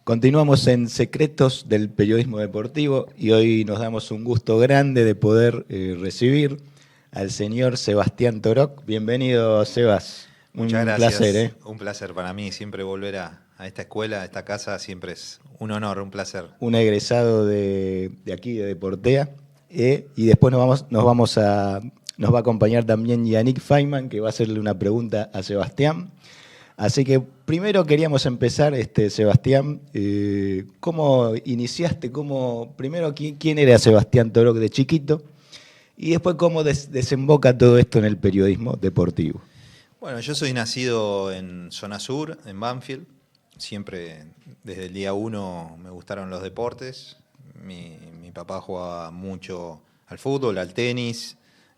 Continuamos en Secretos del Periodismo Deportivo y hoy nos damos un gusto grande de poder recibir al señor Sebastián Toroc. Bienvenido, Sebas. Muchas gracias. Placer, Un placer para mí. Siempre volver a esta escuela, a esta casa, siempre es un honor, un placer. Un egresado de aquí, de Deportea. Y después nos va a acompañar también Yannick Feynman, que va a hacerle una pregunta a Sebastián. Así que primero queríamos empezar, Sebastián, ¿cómo iniciaste? Primero, ¿quién era Sebastián Toroc de chiquito? Y después, ¿cómo desemboca todo esto en el periodismo deportivo? Bueno, yo soy nacido en Zona Sur, en Banfield. Siempre, desde el día 1, me gustaron los deportes. Mi papá jugaba mucho al fútbol, al tenis.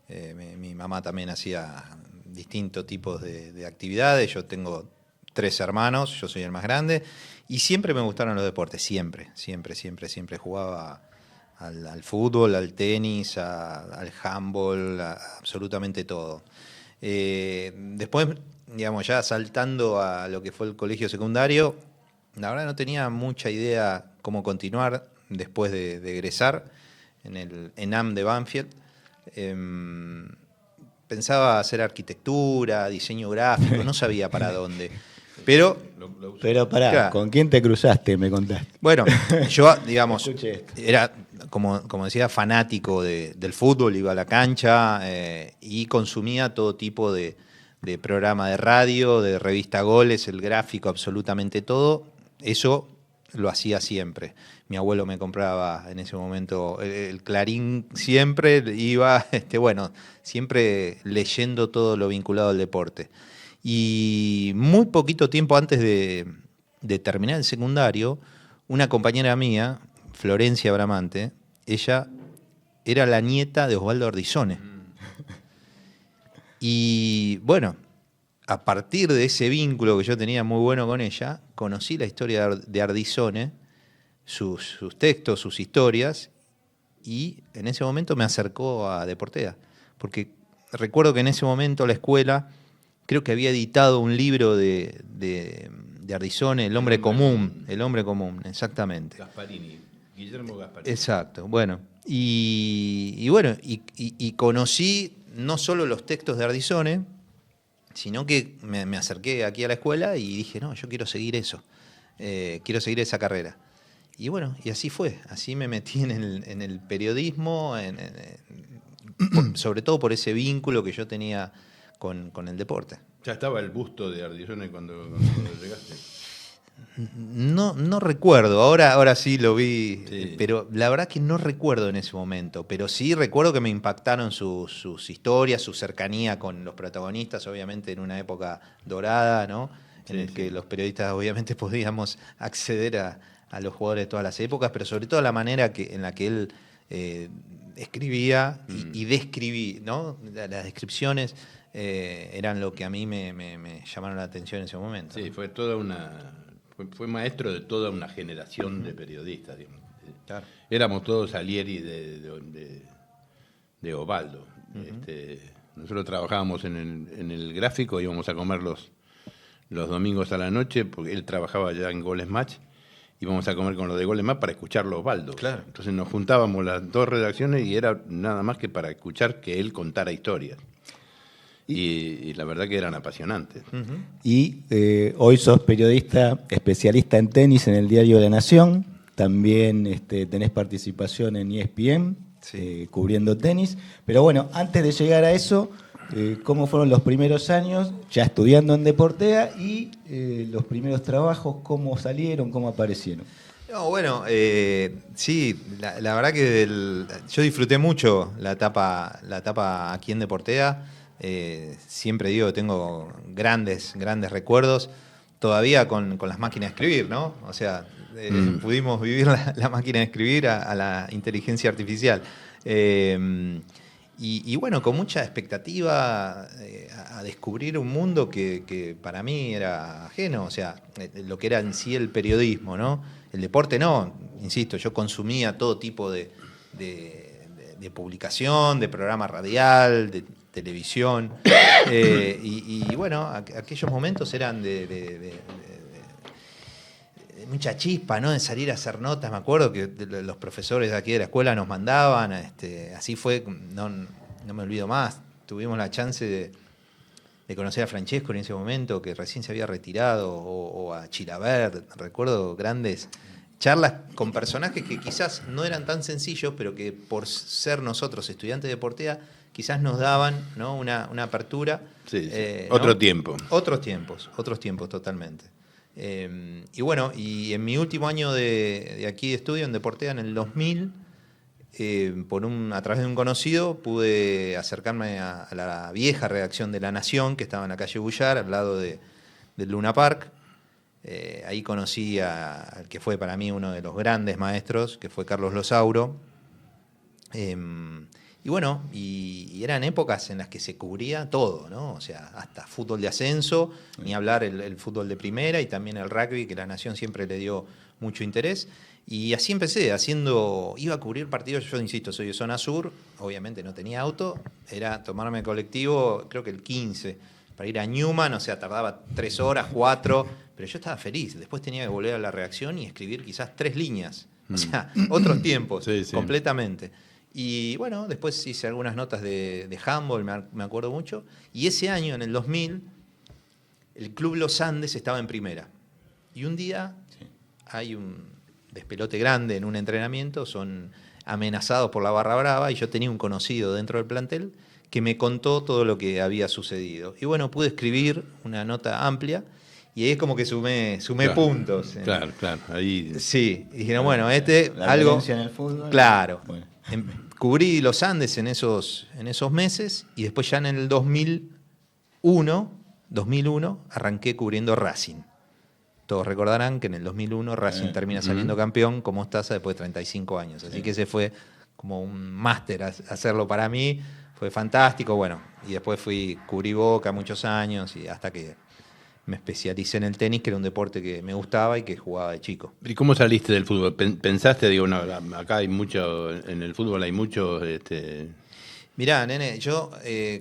Mi mamá también hacía distintos tipos de actividades. Yo tengo 3 hermanos, yo soy el más grande, y siempre me gustaron los deportes, siempre jugaba al fútbol, al tenis, al handball, absolutamente todo. Después, digamos, ya saltando a lo que fue el colegio secundario, la verdad no tenía mucha idea cómo continuar después de egresar en el ENAM de Banfield. Pensaba hacer arquitectura, diseño gráfico, no sabía para dónde. Pero pará, claro. ¿Con quién te cruzaste, me contaste? Bueno, yo, digamos, era, como decía, fanático del fútbol, iba a la cancha y consumía todo tipo de programa de radio, de revista Goles, el gráfico, absolutamente todo. Eso lo hacía siempre. Mi abuelo me compraba en ese momento el Clarín, siempre iba, siempre leyendo todo lo vinculado al deporte. Y muy poquito tiempo antes de terminar el secundario, una compañera mía, Florencia Bramante, ella era la nieta de Osvaldo Ardizone. Y bueno, a partir de ese vínculo que yo tenía muy bueno con ella, conocí la historia de Ardizone, sus textos, sus historias, y en ese momento me acercó a Deportea. Porque recuerdo que en ese momento la escuela creo que había editado un libro de Ardizone, El hombre común, exactamente. Guillermo Gasparini. Exacto, bueno. Y conocí no solo los textos de Ardizone, sino que me acerqué aquí a la escuela y dije, no, yo quiero seguir eso, quiero seguir esa carrera. Y bueno, y así fue, así me metí en el periodismo, sobre todo por ese vínculo que yo tenía con el deporte. ¿Ya estaba el busto de Ardizone cuando llegaste? No recuerdo, ahora sí lo vi, sí. Pero la verdad que no recuerdo en ese momento, pero sí recuerdo que me impactaron sus historias, su cercanía con los protagonistas, obviamente en una época dorada, ¿no? En el que los periodistas obviamente podíamos acceder a los jugadores de todas las épocas, pero sobre todo la manera en la que él escribía y describía, ¿no? Las descripciones eran lo que a mí me llamaron la atención en ese momento. Sí, fue maestro de toda una generación de periodistas, digamos. Claro. Éramos todos Salieri de Osvaldo. Nosotros trabajábamos en el gráfico, íbamos a comer los domingos a la noche, porque él trabajaba ya en Goles Match, íbamos a comer con los de Goles Match para escucharlo Osvaldo. Claro. Entonces nos juntábamos las 2 redacciones y era nada más que para escuchar que él contara historias. Y la verdad que eran apasionantes. Uh-huh. Y hoy sos periodista especialista en tenis en el diario La Nación. También tenés participación en ESPN, sí. Cubriendo tenis. Pero bueno, antes de llegar a eso, ¿cómo fueron los primeros años ya estudiando en Deportea y los primeros trabajos, cómo salieron, cómo aparecieron? No, bueno, sí, la verdad que yo disfruté mucho la etapa aquí en Deportea. Siempre digo, tengo grandes recuerdos, todavía con las máquinas de escribir, ¿no? O sea, pudimos vivir la máquina de escribir a la inteligencia artificial. Y bueno, con mucha expectativa a descubrir un mundo que para mí era ajeno, o sea, lo que era en sí el periodismo, ¿no? El deporte no, insisto, yo consumía todo tipo de publicación, de programa radial, de televisión. Y bueno, aquellos momentos eran de mucha chispa, ¿no? De salir a hacer notas. Me acuerdo que los profesores de aquí de la escuela nos mandaban. Así fue, no me olvido más. Tuvimos la chance de conocer a Francesco en ese momento, que recién se había retirado, o a Chilavert. Recuerdo grandes charlas con personajes que quizás no eran tan sencillos, pero que por ser nosotros estudiantes de Portea, quizás nos daban, ¿no? una apertura. Sí. ¿no? Otro tiempo. Otros tiempos totalmente. Y bueno, y en mi último año de aquí de estudio en Deportea, en el 2000, a través de un conocido, pude acercarme a la vieja redacción de La Nación, que estaba en la calle Bullar, al lado del Luna Park. Ahí conocí al que fue para mí uno de los grandes maestros, que fue Carlos Losauro. Y bueno, y eran épocas en las que se cubría todo, ¿no? O sea, hasta fútbol de ascenso, ni hablar el fútbol de primera, y también el rugby, que La Nación siempre le dio mucho interés. Y así empecé, iba a cubrir partidos, yo insisto, soy de zona sur, obviamente no tenía auto, era tomarme colectivo, creo que el 15, para ir a Newman, o sea, tardaba 3 horas, 4, pero yo estaba feliz. Después tenía que volver a la redacción y escribir quizás 3 líneas, o sea, otros tiempos, sí. completamente. Y bueno, después hice algunas notas de handball, me acuerdo mucho, y ese año, en el 2000, el Club Los Andes estaba en primera. Y un día hay un despelote grande en un entrenamiento, son amenazados por la Barra Brava, y yo tenía un conocido dentro del plantel que me contó todo lo que había sucedido. Y bueno, pude escribir una nota amplia, y ahí es como que sumé Claro, puntos. Claro. Ahí... Sí, y dijeron, bueno, La algo... violencia en el fútbol. Claro. Bueno. Cubrí los Andes en esos meses, y después ya en el 2001 arranqué cubriendo Racing. Todos recordarán que en el 2001 Racing termina saliendo campeón con Mostaza después de 35 años. Así que ese fue como un máster hacerlo para mí. Fue fantástico. Bueno, y después cubrí Boca muchos años, y hasta que me especialicé en el tenis, que era un deporte que me gustaba y que jugaba de chico. ¿Y cómo saliste del fútbol? ¿Pensaste, digo, no, acá hay mucho, en el fútbol hay mucho... Mirá, nene, yo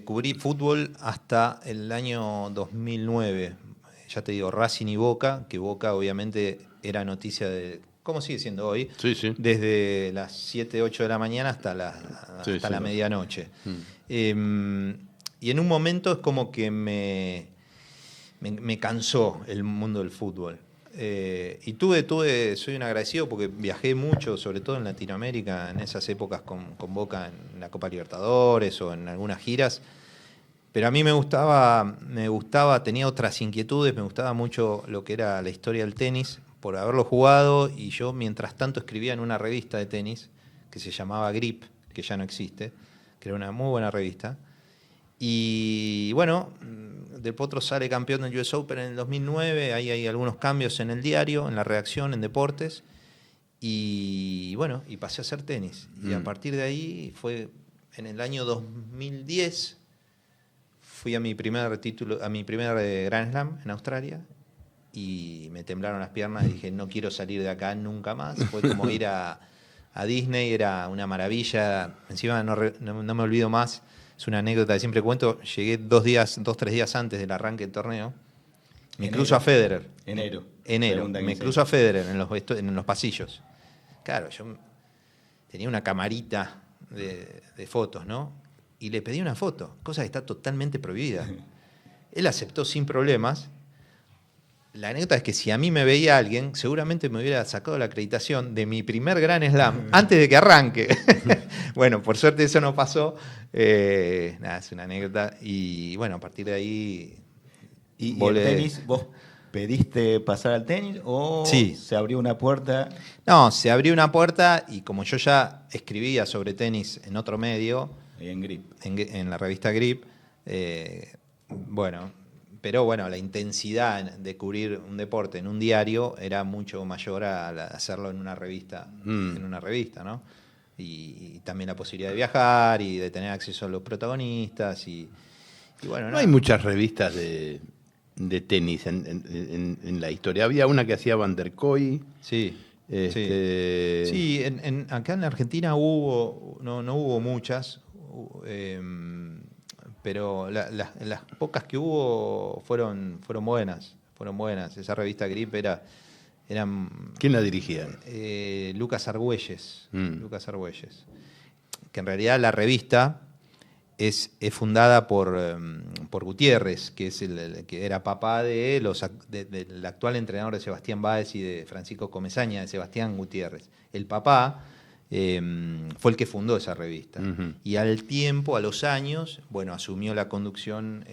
cubrí fútbol hasta el año 2009. Ya te digo, Racing y Boca, que Boca obviamente era noticia de... ¿Cómo sigue siendo hoy? Sí. Desde las 7, 8 de la mañana hasta la medianoche. Y en un momento es como que me cansó el mundo del fútbol. Y soy un agradecido porque viajé mucho, sobre todo en Latinoamérica, en esas épocas con Boca en la Copa Libertadores o en algunas giras. Pero a mí me gustaba, tenía otras inquietudes, me gustaba mucho lo que era la historia del tenis, por haberlo jugado, y yo mientras tanto escribía en una revista de tenis que se llamaba Grip, que ya no existe, que era una muy buena revista. Y bueno, Del Potro sale campeón del US Open en el 2009, ahí hay algunos cambios en el diario, en la redacción, en deportes, y bueno, y pasé a hacer tenis. Y a partir de ahí fue en el año 2010, fui a mi primer Grand Slam en Australia, y me temblaron las piernas y dije, no quiero salir de acá nunca más. Fue como ir a Disney, era una maravilla. Encima no me olvido más, es una anécdota que siempre cuento. Llegué 2-3 días antes del arranque del torneo. Me cruzo a Federer. Enero. Me cruzo a Federer en los pasillos. Claro, yo tenía una camarita de fotos, ¿no? Y le pedí una foto, cosa que está totalmente prohibida. Él aceptó sin problemas. La anécdota es que si a mí me veía alguien, seguramente me hubiera sacado la acreditación de mi primer Grand Slam antes de que arranque. Bueno, por suerte eso no pasó. Es una anécdota. Y bueno, a partir de ahí... ¿Y el tenis, vos pediste pasar al tenis o sí, se abrió una puerta? No, se abrió una puerta, y como yo ya escribía sobre tenis en otro medio... En Grip. En la revista Grip, pero bueno, la intensidad de cubrir un deporte en un diario era mucho mayor a hacerlo en una revista, ¿no? Y también la posibilidad de viajar y de tener acceso a los protagonistas y bueno. No hay muchas revistas de tenis en la historia. Había una que hacía Van der Kooi. Sí. Sí, acá en la Argentina no hubo muchas, pero las pocas que hubo fueron buenas. Fueron buenas. Esa revista Grip eran ¿Quién la dirigía? Lucas Argüelles. Lucas Argüelles. Que en realidad la revista es fundada por Gutiérrez, que es que era papá del actual entrenador de Sebastián Báez y de Francisco Comesaña, de Sebastián Gutiérrez. El papá fue el que fundó esa revista. Uh-huh. Y al tiempo, a los años, bueno, asumió la conducción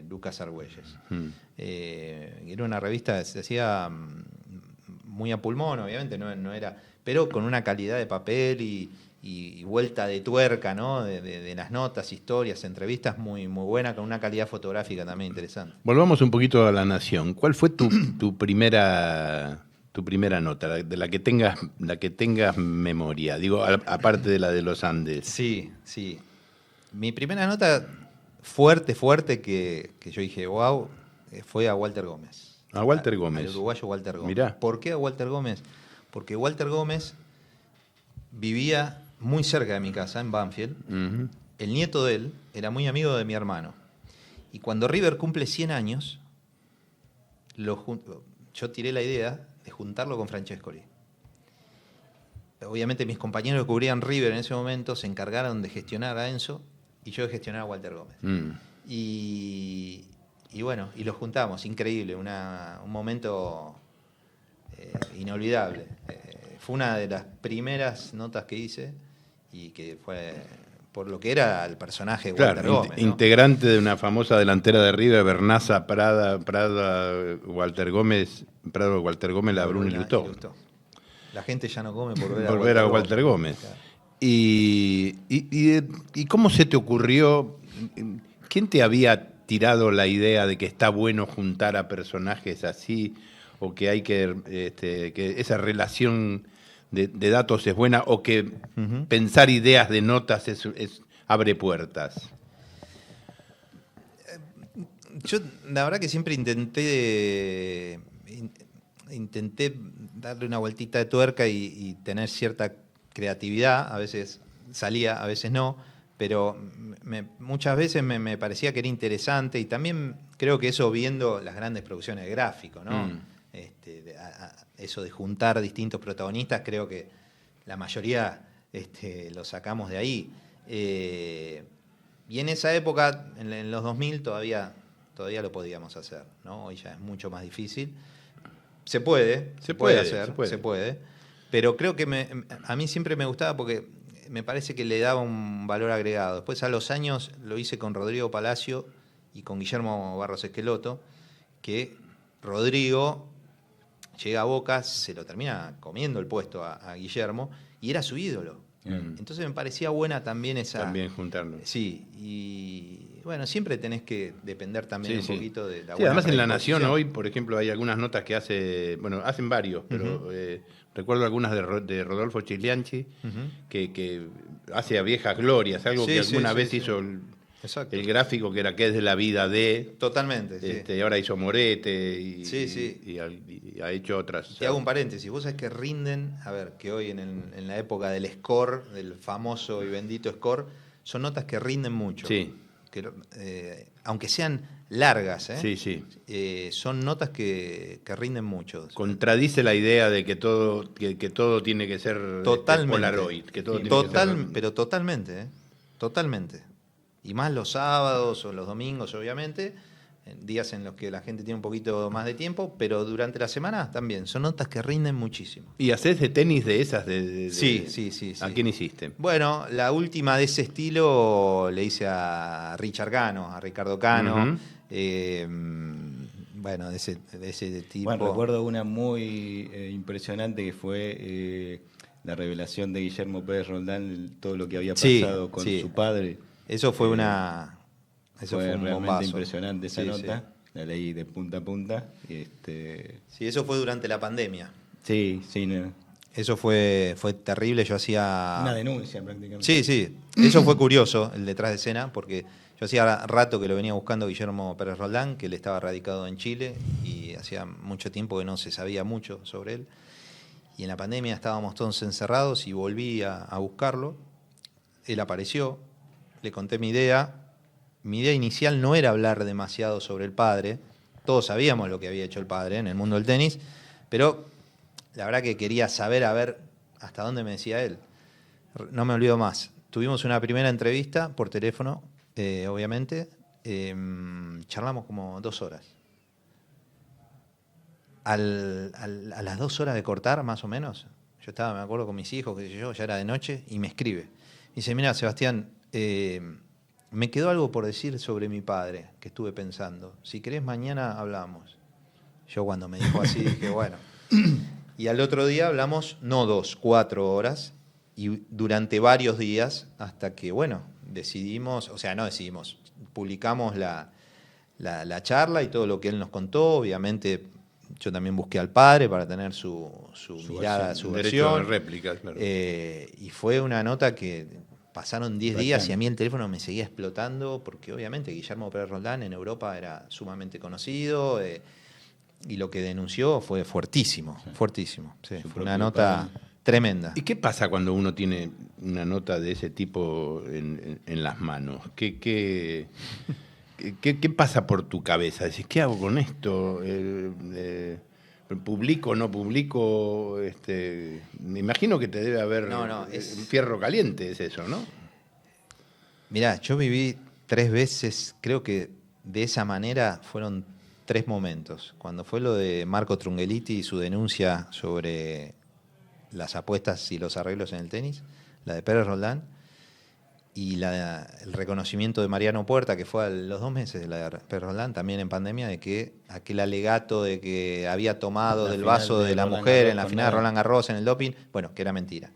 Lucas Argüelles. Uh-huh. Era una revista que se hacía muy a pulmón, obviamente, no era, pero con una calidad de papel y vuelta de tuerca, ¿no? De las notas, historias, entrevistas muy, muy buena, con una calidad fotográfica también interesante. Volvamos un poquito a La Nación. ¿Cuál fue tu primera nota, de la que tengas memoria? Digo, aparte de la de los Andes. Sí. Mi primera nota fuerte que yo dije, wow, fue a Walter Gómez. A Walter Gómez. Al uruguayo Walter Gómez. Mirá. ¿Por qué a Walter Gómez? Porque Walter Gómez vivía muy cerca de mi casa, en Banfield. Uh-huh. El nieto de él era muy amigo de mi hermano. Y cuando River cumple 100 años, yo tiré la idea de juntarlo con Francescoli. Obviamente mis compañeros que cubrían River en ese momento se encargaron de gestionar a Enzo y yo de gestionar a Walter Gómez. Y bueno, y los juntamos, increíble, un momento inolvidable. Fue una de las primeras notas que hice y que fue por lo que era el personaje de Walter Gómez, ¿no? Integrante de una famosa delantera de River, Bernaza, Prada, Walter Gómez, la Bruna y Lutó. La gente ya no come por ver a Walter Gómez. Claro. ¿Y cómo se te ocurrió? ¿Quién te había tirado la idea de que está bueno juntar a personajes así o que hay que esa relación de datos es buena o que pensar ideas de notas abre puertas? Yo la verdad que siempre intenté darle una vueltita de tuerca y tener cierta creatividad. A veces salía, a veces no, pero muchas veces me parecía que era interesante y también creo que eso viendo las grandes producciones de gráfico, ¿no? Eso de juntar distintos protagonistas, creo que la mayoría lo sacamos de ahí. Y en esa época, en los 2000, todavía lo podíamos hacer, ¿no? Hoy ya es mucho más difícil. Se puede hacer. Pero creo que a mí siempre me gustaba porque me parece que le daba un valor agregado. Después a los años lo hice con Rodrigo Palacio y con Guillermo Barros Esqueloto, que Rodrigo llega a Boca, se lo termina comiendo el puesto a Guillermo, y era su ídolo. Entonces me parecía buena también esa... También juntarlo. Sí, y bueno, siempre tenés que depender también un poquito de la buena además en La Nación hoy, por ejemplo, hay algunas notas que hacen varios, pero recuerdo algunas de Rodolfo Chiglianchi, que hace a viejas glorias, algo que alguna vez hizo el gráfico que es de la vida de... Totalmente, y ahora hizo Morete y ha hecho otras. Te hago un paréntesis, vos sabés que rinden, a ver, que hoy en la época del score, del famoso y bendito score, son notas que rinden mucho. Sí. Aunque sean largas, son notas que rinden mucho. Contradice la idea de que todo tiene que ser Polaroid. Pero totalmente, totalmente. Y más los sábados o los domingos, obviamente, días en los que la gente tiene un poquito más de tiempo, pero durante la semana también. Son notas que rinden muchísimo. ¿Y hacés de tenis de esas? Sí. ¿A quién hiciste? Bueno, la última de ese estilo le hice a Richard Cano, a Ricardo Cano. Bueno, de ese tipo. Bueno, recuerdo una muy impresionante que fue la revelación de Guillermo Pérez Roldán, todo lo que había pasado con su padre. Eso fue fue un realmente bombazo. Impresionante esa nota. La leí de punta a punta. Sí, eso fue durante la pandemia. Sí. No. Eso fue terrible. Yo hacía... Una denuncia prácticamente. Sí. Eso fue curioso, el detrás de escena, porque yo hacía rato que lo venía buscando Guillermo Pérez Roldán, que él estaba radicado en Chile y hacía mucho tiempo que no se sabía mucho sobre él. Y en la pandemia estábamos todos encerrados y volví a buscarlo. Él apareció, le conté mi idea mi idea inicial no era hablar demasiado sobre el padre. Todos sabíamos lo que había hecho el padre en el mundo del tenis, pero la verdad que quería saber a ver hasta dónde me decía él. No me olvido más. Tuvimos una primera entrevista por teléfono, obviamente. Charlamos como 2 horas. A las 2 horas de cortar, más o menos, yo estaba, me acuerdo, con mis hijos, qué sé yo, ya era de noche, y me escribe. Dice, mira, Sebastián, me quedó algo por decir sobre mi padre, que estuve pensando. Si querés, mañana hablamos. Yo cuando me dijo así, dije, bueno. Y al otro día hablamos, no 2, 4 horas, y durante varios días, hasta que, bueno, publicamos la charla y todo lo que él nos contó. Obviamente, yo también busqué al padre para tener su mirada, su versión. Derecho de réplica, claro. Y fue una nota que pasaron 10 días y a mí el teléfono me seguía explotando, porque obviamente Guillermo Pérez Roldán en Europa era sumamente conocido, y lo que denunció fue fuertísimo, fuertísimo. Sí, fue una nota tremenda. ¿Y qué pasa cuando uno tiene una nota de ese tipo en las manos? ¿Qué pasa por tu cabeza? Decís, ¿qué hago con esto? ¿Publico o no publico? Me imagino que te debe haber un fierro caliente, es eso, ¿no? Mirá, yo viví 3 veces, creo que de esa manera fueron 3 momentos. Cuando fue lo de Marco Trungelliti y su denuncia sobre las apuestas y los arreglos en el tenis, la de Pérez Roldán, y el reconocimiento de Mariano Puerta, que fue a los 2 meses de la de Pérez Roldán, también en pandemia, de que aquel alegato de que había tomado del vaso de la mujer en la final de Roland Garros en el doping, bueno, que era mentira.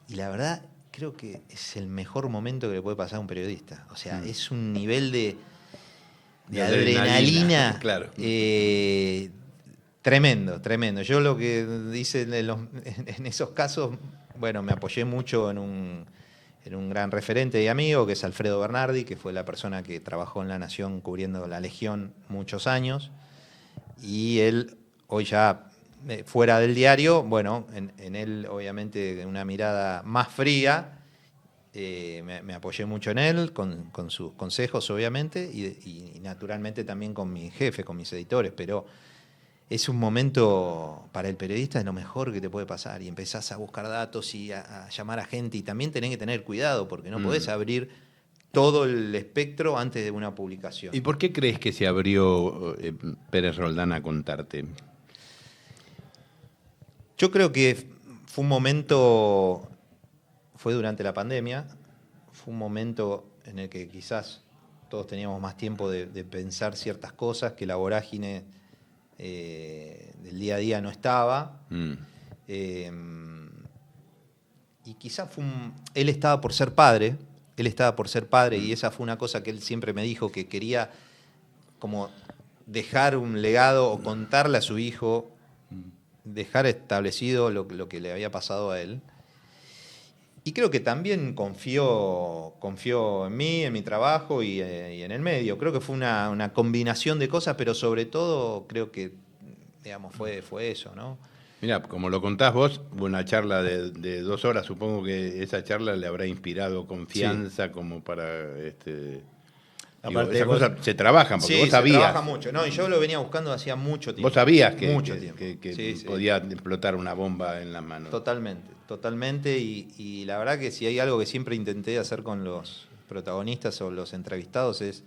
Y la verdad, creo que es el mejor momento que le puede pasar a un periodista. O sea, es un nivel de adrenalina claro. Tremendo, tremendo. Yo lo que hice en esos casos, bueno, me apoyé mucho en un gran referente y amigo, que es Alfredo Bernardi, que fue la persona que trabajó en La Nación cubriendo la Legión muchos años. Y él, hoy ya fuera del diario, bueno, en él obviamente una mirada más fría, me apoyé mucho en él, con sus consejos obviamente, y naturalmente también con mi jefe, con mis editores, pero es un momento para el periodista, es lo mejor que te puede pasar, y empezás a buscar datos y a llamar a gente, y también tenés que tener cuidado, porque no podés abrir todo el espectro antes de una publicación. ¿Y por qué crees que se abrió Pérez Roldán a contarte? Yo creo que fue un momento, fue durante la pandemia, fue un momento en el que quizás todos teníamos más tiempo de pensar ciertas cosas, que la vorágine del día a día no estaba. Y quizás él estaba por ser padre, y esa fue una cosa que él siempre me dijo, que quería como dejar un legado o contarle a su hijo, dejar establecido lo que le había pasado a él. Y creo que también confió en mí, en mi trabajo y en el medio. Creo que fue una combinación de cosas, pero sobre todo creo que, digamos, fue eso, ¿no? Mira, como lo contás vos, una charla de 2 horas, supongo que esa charla le habrá inspirado confianza, sí, como para... Aparte, esas cosas se trabajan, porque vos sabías. Se trabaja mucho. No, y yo lo venía buscando hacía mucho tiempo. Vos sabías que sí, podía explotar una bomba en las manos. Totalmente. Y la verdad que si hay algo que siempre intenté hacer con los protagonistas o los entrevistados, es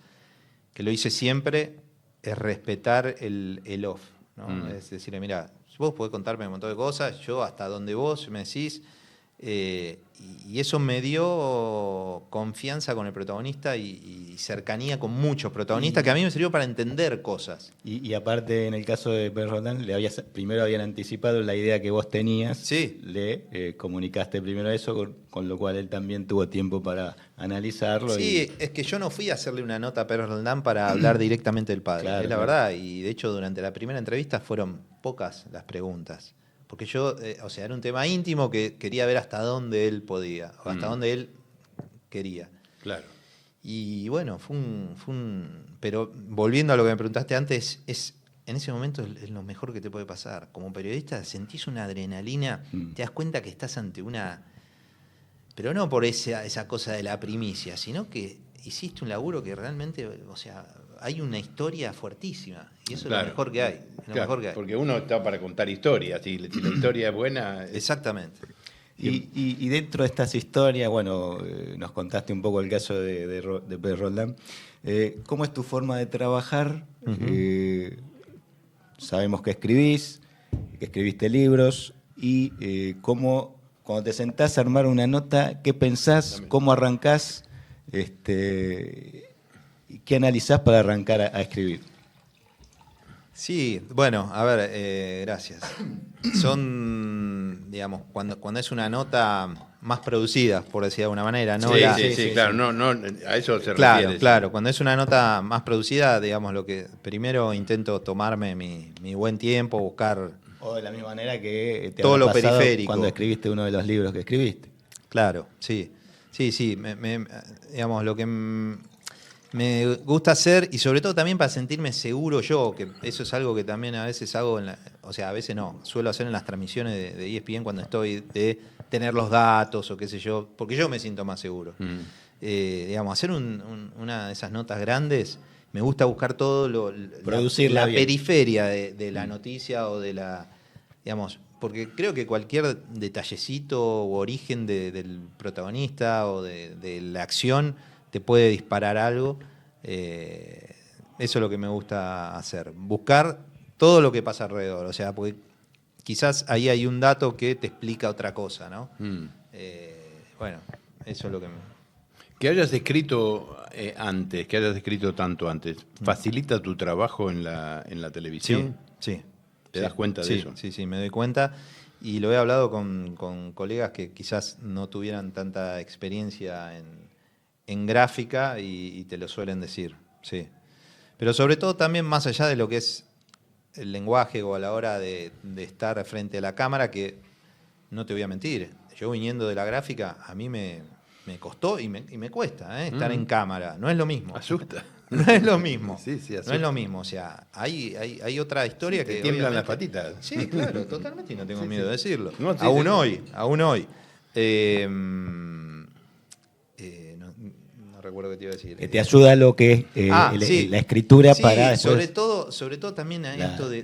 que lo hice siempre, es respetar el off, ¿no? Es decir, mira, vos podés contarme un montón de cosas, yo hasta donde vos me decís, y eso me dio confianza con el protagonista y cercanía con muchos protagonistas, que a mí me sirvió para entender cosas. Y aparte, en el caso de Pérez Roldán, primero habían anticipado la idea que vos tenías, sí, le comunicaste primero eso, con lo cual él también tuvo tiempo para analizarlo. Sí, es que yo no fui a hacerle una nota a Pérez Roldán para hablar directamente del padre, claro, es la verdad, y de hecho durante la primera entrevista fueron pocas las preguntas. Porque yo, era un tema íntimo que quería ver hasta dónde él podía, o hasta dónde él quería. Claro. Y bueno, pero volviendo a lo que me preguntaste antes, en ese momento es lo mejor que te puede pasar. Como periodista sentís una adrenalina, te das cuenta que estás ante una... Pero no por esa cosa de la primicia, sino que hiciste un laburo que realmente, o sea, hay una historia fuertísima. Y eso Claro. es lo mejor que hay. Es lo Claro, mejor que hay. porque uno está para contar historias. Si la historia es buena... Exactamente. Y dentro de estas historias, bueno, nos contaste un poco el caso de Pedro Roldán. ¿Cómo es tu forma de trabajar? Sabemos que escribiste libros, y cómo, cuando te sentás a armar una nota, ¿qué pensás? ¿Cómo arrancás? ¿Qué analizás para arrancar a escribir? Sí, bueno, a ver, gracias. Son, digamos, cuando es una nota más producida, por decir de alguna manera, ¿no? Sí, claro, no, a eso se Claro, refiere. claro. Cuando es una nota más producida, digamos, lo que primero intento tomarme mi buen tiempo, buscar O de la misma manera que te todo habrá lo pasado periférico. cuando escribiste uno de los libros que escribiste. Claro, sí. Sí, digamos, lo que me gusta hacer, y sobre todo también para sentirme seguro yo, que eso es algo que también a veces hago, o sea, a veces no, suelo hacer en las transmisiones de ESPN cuando estoy, de tener los datos o qué sé yo, porque yo me siento más seguro. Digamos, hacer una de esas notas grandes, me gusta buscar todo Producirla la bien. periferia de la noticia o de la, digamos, porque creo que cualquier detallecito o origen del protagonista o de la acción te puede disparar algo. Eso es lo que me gusta hacer, buscar todo lo que pasa alrededor, o sea, porque quizás ahí hay un dato que te explica otra cosa, ¿no? Bueno, eso es lo que Que hayas escrito antes, que hayas escrito tanto antes, ¿facilita tu trabajo en la televisión? Sí. ¿Te das cuenta de eso? Sí, me doy cuenta. Y lo he hablado con colegas que quizás no tuvieran tanta experiencia en gráfica y te lo suelen decir, sí. Pero sobre todo también más allá de lo que es el lenguaje o a la hora de estar frente a la cámara, que no te voy a mentir, yo viniendo de la gráfica, a mí me costó y me cuesta estar en cámara. No es lo mismo. Asusta. No es lo mismo. Sí, asusta. No es lo mismo. O sea, hay otra historia Te que tiemblan obviamente- las patitas. Sí, claro, totalmente, y no tengo Sí, miedo sí. de decirlo. No, sí, aún sí. hoy. No recuerdo qué te iba a decir. Que te ayuda lo que es Sí. la escritura Sí, para después... sobre todo también a esto de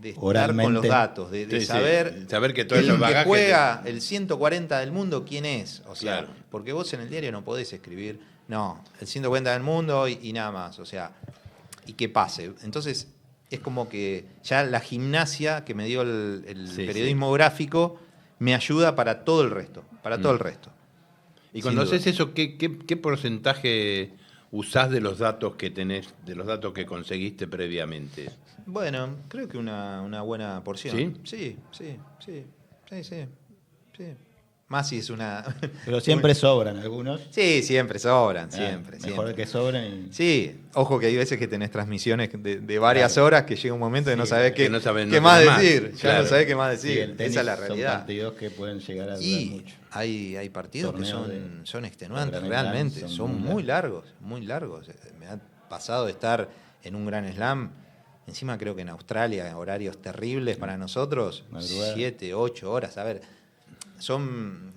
estar oralmente. con los datos, de Sí, sí. saber Saber que todo el ese que bagaje juega el 140 del mundo, ¿quién es? O sea, Claro. porque vos en el diario no podés escribir, no, el 140 del mundo y nada más, o sea, y que pase. Entonces, es como que ya la gimnasia que me dio el Sí, periodismo gráfico me ayuda para todo el resto, todo el resto. Y cuando Sin duda. haces eso, ¿qué porcentaje usás de los datos que tenés, de los datos que conseguiste previamente? Bueno, creo que una buena porción. ¿Sí? Sí. Más si es una... Pero siempre sobran algunos. Sí, siempre sobran, Ah, siempre. Mejor que sobren. Sí, ojo que hay veces que tenés transmisiones de varias horas que llega un momento que no sabés que qué, no sabés, qué no más tenés más. decir. Ya Claro. no sabés qué más Sí, decir. el tenis Esa es la son realidad. partidos que pueden llegar a durar Y mucho. hay partidos que Torneos son extenuantes, Grand realmente. Slam Son muy largos. Me ha pasado de estar en un Grand Slam. Encima creo que en Australia, horarios terribles para nosotros, Madrugada. 7, 8 horas. A ver, son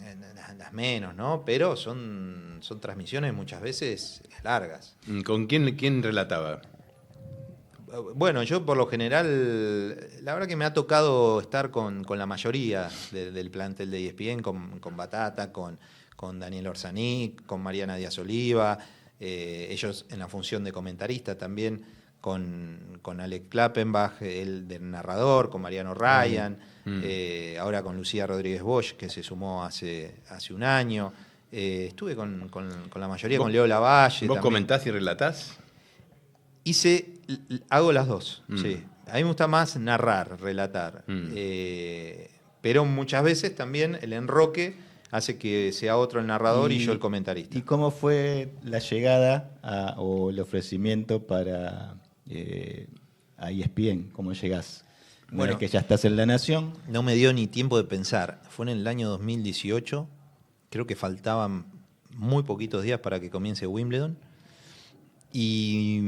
las menos, ¿no? Pero son transmisiones muchas veces largas. ¿Con quién relataba? Bueno, yo por lo general, la verdad que me ha tocado estar con la mayoría del plantel de ESPN, con Batata, con Daniel Orsanic, con Mariana Díaz Oliva, ellos en la función de comentarista también, con Alec Klappenbach, el del narrador, con Mariano Ryan, ahora con Lucía Rodríguez Bosch, que se sumó hace un año. Estuve con la mayoría, con Leo Lavalle. ¿Vos también. comentás y relatás? Hago las dos, sí. A mí me gusta más narrar, relatar. Pero muchas veces también el enroque hace que sea otro el narrador y yo el comentarista. ¿Y cómo fue la llegada o el ofrecimiento para a ESPN? ¿Cómo llegás? Una Bueno, vez que ya estás en La Nación. No me dio ni tiempo de pensar. Fue en el año 2018. Creo que faltaban muy poquitos días para que comience Wimbledon. Y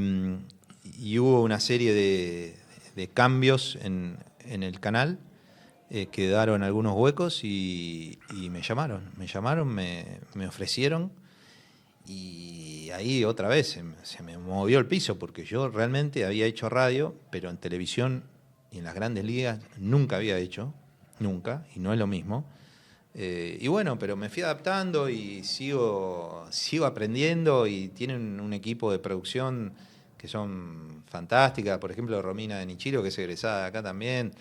hubo una serie de cambios en el canal. Quedaron algunos huecos y me llamaron. Me ofrecieron. Y ahí otra vez se me movió el piso, porque yo realmente había hecho radio, pero en televisión y en las grandes ligas nunca había hecho, nunca, y no es lo mismo. Y bueno, pero me fui adaptando y sigo aprendiendo, y tienen un equipo de producción que son fantásticas. Por ejemplo, Romina de Nichiro, que es egresada de acá también.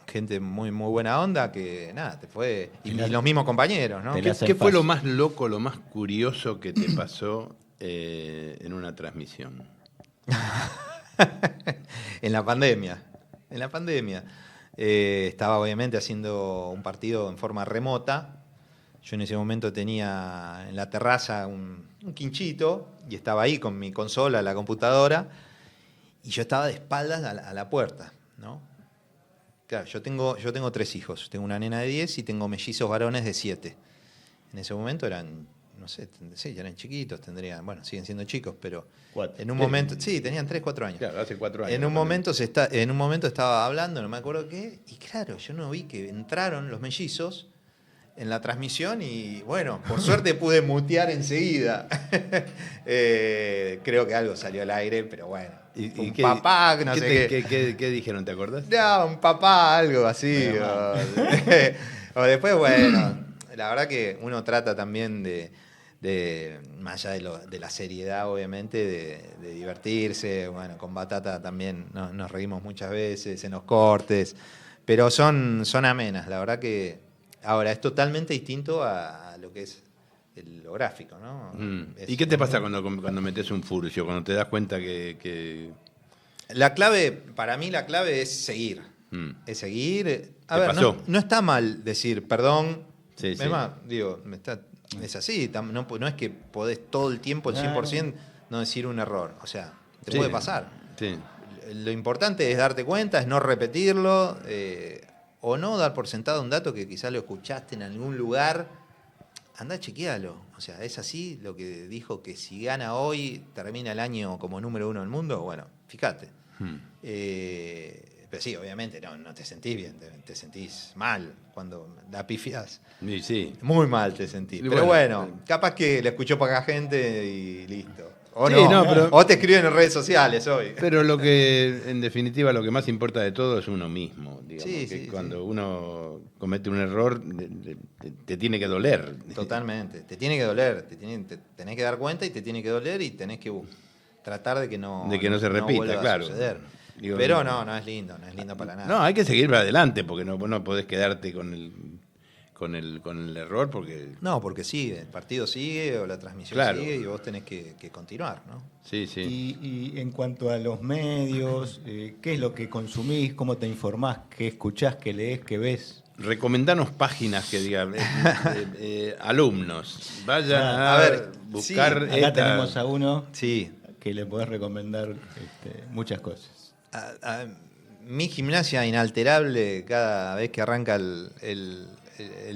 Gente muy, muy buena onda, que nada, te fue. Y los mismos compañeros, ¿no? ¿Qué fue lo más loco, lo más curioso que te pasó en una transmisión? En la pandemia. Estaba obviamente haciendo un partido en forma remota. Yo en ese momento tenía en la terraza un quinchito y estaba ahí con mi consola, la computadora, y yo estaba de espaldas a la puerta, ¿no? Claro, yo tengo 3 hijos. Tengo una nena de 10 y tengo mellizos varones de 7. En ese momento eran, no sé, sí, ya eran chiquitos, siguen siendo chicos, pero 4. en un momento, sí, tenían 3, 4 años. Claro, hace 4 años. En un momento estaba hablando, no me acuerdo qué, y claro, yo no vi que entraron los mellizos en la transmisión y bueno, por suerte pude mutear enseguida. Creo que algo salió al aire, pero bueno. ¿Y un papá, no sé qué dijeron, te acordás? No, un papá, algo así. O después, bueno, la verdad que uno trata también más allá de la seriedad, obviamente, de divertirse. Bueno, con Batata también nos reímos muchas veces en los cortes, pero son amenas. La verdad que ahora es totalmente distinto a lo que es lo gráfico, ¿no? ¿Y qué te pasa cuando metes un furcio, cuando te das cuenta que... Para mí la clave es seguir. Es seguir. A ¿Te ver, pasó? no está mal decir perdón. Sí, Es sí. más, digo, es así. No es que podés todo el tiempo, el 100%, no decir un error. O sea, te Sí. puede pasar. Sí. Lo importante es darte cuenta, es no repetirlo, o no dar por sentado un dato que quizás lo escuchaste en algún lugar. Andá, chequealo. O sea, es así lo que dijo, que si gana hoy, termina el año como número 1 del mundo. Bueno, fíjate. Pero sí, obviamente no te sentís bien, te sentís mal cuando la pifias. Y sí. Muy mal te sentís. Y Pero bueno, bueno, capaz que le escuchó poca gente y listo. O Sí, no, pero- o te escriben en redes sociales hoy. Pero lo que, en definitiva, lo que más importa de todo es uno mismo. Digamos, Sí, que sí, cuando uno comete un error, te tiene que doler. Totalmente. Te tiene que doler, te tenés que dar cuenta y te tiene que doler y tenés que tratar de que no se repita, vuelva claro. a suceder. Digo, Pero no es lindo para nada. No, hay que seguir para adelante, porque no podés quedarte con el error, porque... No, porque sigue, el partido sigue o la transmisión Claro. sigue y vos tenés que continuar, ¿no? Sí, sí. Y en cuanto a los medios, ¿qué es lo que consumís? ¿Cómo te informás? ¿Qué escuchás? ¿Qué lees? ¿Qué ves? Recomendanos páginas que digan, alumnos, vayan A a ver, buscar... Acá tenemos a uno Sí. que le podés recomendar muchas cosas. Mi gimnasia inalterable cada vez que arranca el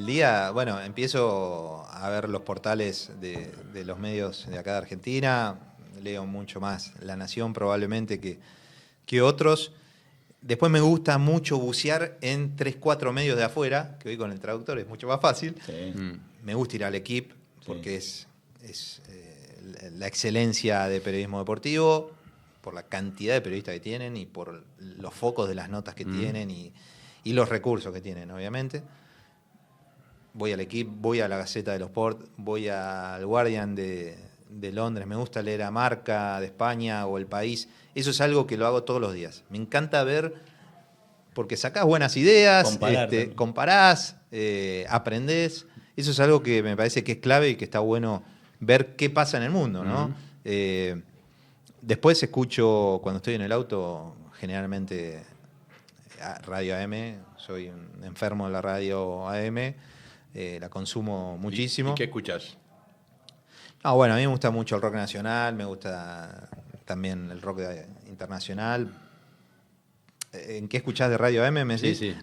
día, bueno, empiezo a ver los portales de los medios de acá de Argentina, leo mucho más La Nación probablemente que otros. Después me gusta mucho bucear en 3, 4 medios de afuera, que hoy con el traductor es mucho más fácil. Sí. Me gusta ir al Equipo porque es la excelencia de periodismo deportivo, por la cantidad de periodistas que tienen y por los focos de las notas que tienen y los recursos que tienen, obviamente. Voy al Equipo, voy a la Gaceta de los Sport, voy al Guardian de Londres, me gusta leer a Marca de España o El País. Eso es algo que lo hago todos los días. Me encanta ver, porque sacás buenas ideas, comparás, aprendés. Eso es algo que me parece que es clave y que está bueno ver qué pasa en el mundo, ¿no? Después escucho, cuando estoy en el auto, generalmente radio AM, soy un enfermo de la radio AM, la consumo muchísimo. ¿Y qué escuchás? Bueno, a mí me gusta mucho el rock nacional, me gusta también el rock internacional. ¿En qué escuchás de radio AM? ¿Me decís? Sí.